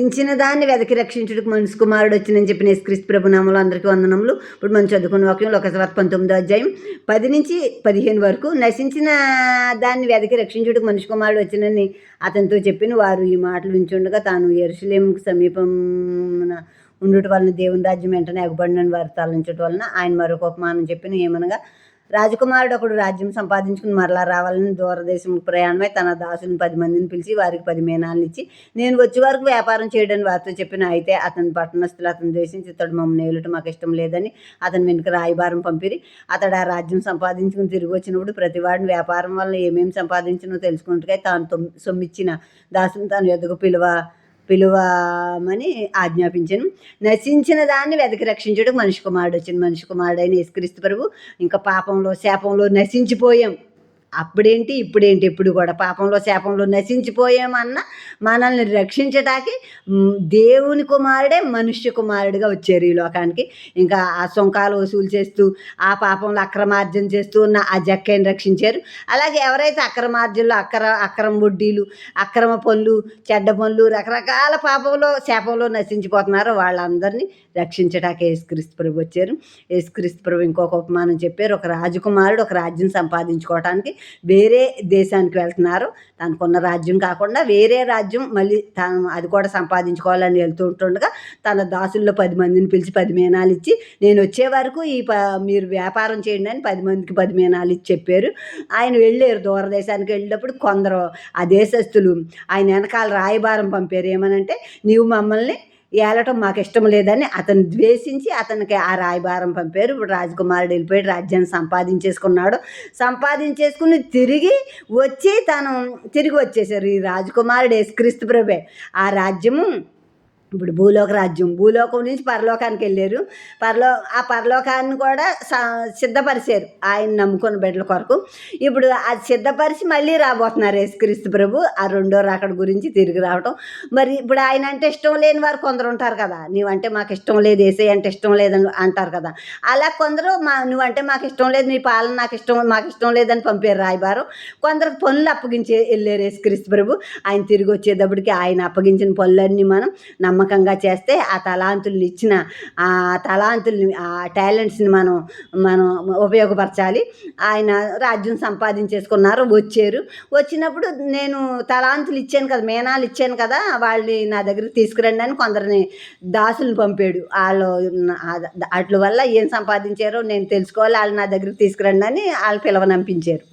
చించిన దాన్ని వెదకి రక్షించుటకు మనిషి కుమారుడు వచ్చినని చెప్పిన యేసుక్రీస్తు ప్రభు నామములో అందరికీ వందనములు. ఇప్పుడు మనం చదువుకున్న వాక్యం లోకాసువార్త 19వ అధ్యాయం 10 నుంచి 15 వరకు. నశించిన దాన్ని వెదకి రక్షించుటకు మనిషి కుమారుడు వచ్చినని అతనితో చెప్పిన వారు ఈ మాటలు వించుండగా తాను యెరూషలేముకు సమీపమున ఉండుట వలన దేవుని రాజ్యం వెంటనే ఎగబడినని వారు తలంచుట వలన ఆయన మరొక ఉపమానం చెప్పిన ఏమనగా, రాజకుమారుడు ఒకడు రాజ్యం సంపాదించుకుని మరలా రావాలని దూరదేశంకు ప్రయాణమై తన దాసులను 10 మందిని పిలిచి వారికి 10 మీనాలను ఇచ్చి నేను వచ్చే వరకు వ్యాపారం చేయడానికి వారితో చెప్పిన. అయితే అతని పట్టణస్థులు అతను ద్వేషించి ఇతడు మమ్మల్ని ఏలుట మాకు ఇష్టం లేదని అతని వెనుక రాయబారం పంపిరి. అతడు ఆ రాజ్యం సంపాదించుకుని తిరిగి వచ్చినప్పుడు ప్రతివాడిని వ్యాపారం వల్ల ఏమేమి సంపాదించినో తెలుసుకుంటుగా తాను సొమ్మిచ్చిన దాసులను తన యొద్దకు పిలువమని ఆజ్ఞాపించను. నశించిన దాన్ని వెదకి రక్షించుటకు మనిషి కుమారుడు వచ్చిన. మనిషి కుమారుడైన యేసుక్రీస్తు ప్రభు ఇంకా పాపంలో శాపంలో నశించిపోయాం. అప్పుడేంటి ఇప్పుడేంటి ఎప్పుడు కూడా పాపంలో శాపంలో నశించిపోయామన్న మనల్ని రక్షించటానికి దేవుని కుమారుడే మనుష్య కుమారుడిగా వచ్చారు ఈ లోకానికి. ఇంకా ఆ సొంకాలు వసూలు చేస్తూ ఆ పాపంలో అక్రమార్జన చేస్తూ ఉన్న ఆ జక్కని రక్షించారు. అలాగే ఎవరైతే అక్రమార్జనలో అక్రమ వడ్డీలు, అక్రమ పనులు, చెడ్డ పనులు, రకరకాల పాపంలో శాపంలో నశించిపోతున్నారో వాళ్ళందరినీ రక్షించటానికి యేసుక్రీస్తు ప్రభు వచ్చారు. యేసుక్రీస్తు ప్రభు ఇంకొక ఉపమానం చెప్పారు. ఒక రాజకుమారుడు ఒక రాజ్యం సంపాదించుకోవటానికి వేరే దేశానికి వెళ్తున్నారు. తనకున్న రాజ్యం కాకుండా వేరే రాజ్యం మళ్ళీ తాను అది కూడా సంపాదించుకోవాలని వెళ్తూ ఉంటుండగా తన దాసుల్లో 10 మందిని పిలిచి 10 మీనాలు ఇచ్చి నేను వచ్చే వరకు మీరు వ్యాపారం చేయండి అని 10 మందికి 10 మీనాలు ఇచ్చి చెప్పారు. ఆయన వెళ్ళారు. దూరదేశానికి వెళ్ళినప్పుడు కొందరు ఆ దేశస్తులు ఆయన వెనకాల రాయబారం పంపారు. ఏమనంటే నీవు మమ్మల్ని ఏలటం మాకు ఇష్టం లేదని అతను ద్వేషించి అతనికి ఆ రాయబారం పంపారు. ఇప్పుడు రాజకుమారుడు వెళ్ళిపోయాడు, రాజ్యాన్ని సంపాదించేసుకుని తిరిగి వచ్చేసారు. ఈ రాజకుమారుడు యేసుక్రీస్తు ప్రభే. ఆ రాజ్యము ఇప్పుడు భూలోకం నుంచి పరలోకానికి వెళ్ళారు. ఆ పరలోకాన్ని కూడా సిద్ధపరిచారు ఆయన నమ్ముకున్న బిడ్డల కొరకు. ఇప్పుడు అది సిద్ధపరిచి మళ్ళీ రాబోతున్నారు యేసుక్రీస్తు ప్రభు. ఆ రెండో రాకడ గురించి తిరిగి రావటం. మరి ఇప్పుడు ఆయన అంటే ఇష్టం లేని వారు కొందరు ఉంటారు కదా. నీవంటే మాకు ఇష్టం లేదు, యేసయ్య అంటే ఇష్టం లేదని అంటారు కదా. అలా కొందరు నువ్వంటే మాకు ఇష్టం లేదు, నీ పాలన మాకు ఇష్టం లేదని పంపారు రాయబారం. కొందరికి పనులు అప్పగించి వెళ్ళారు యేసుక్రీస్తు ప్రభు. ఆయన తిరిగి వచ్చేటప్పటికి ఆయన అప్పగించిన పనులన్నీ మనం నమ్మకంగా చేస్తే ఆ తలాంతుల్ని ఆ టాలెంట్స్ని మనం ఉపయోగపరచాలి. ఆయన రాజ్యం సంపాదించేసుకున్నారు. వచ్చినప్పుడు నేను తలాంతులు ఇచ్చాను కదా, మీనాలు ఇచ్చాను కదా, వాళ్ళని నా దగ్గరికి తీసుకురండి అని కొందరిని దాసులను పంపాడు. వాటి వల్ల ఏం సంపాదించారో నేను తెలుసుకోవాలి, వాళ్ళు నా దగ్గరికి తీసుకురండి అని వాళ్ళు పిలవనంపించారు.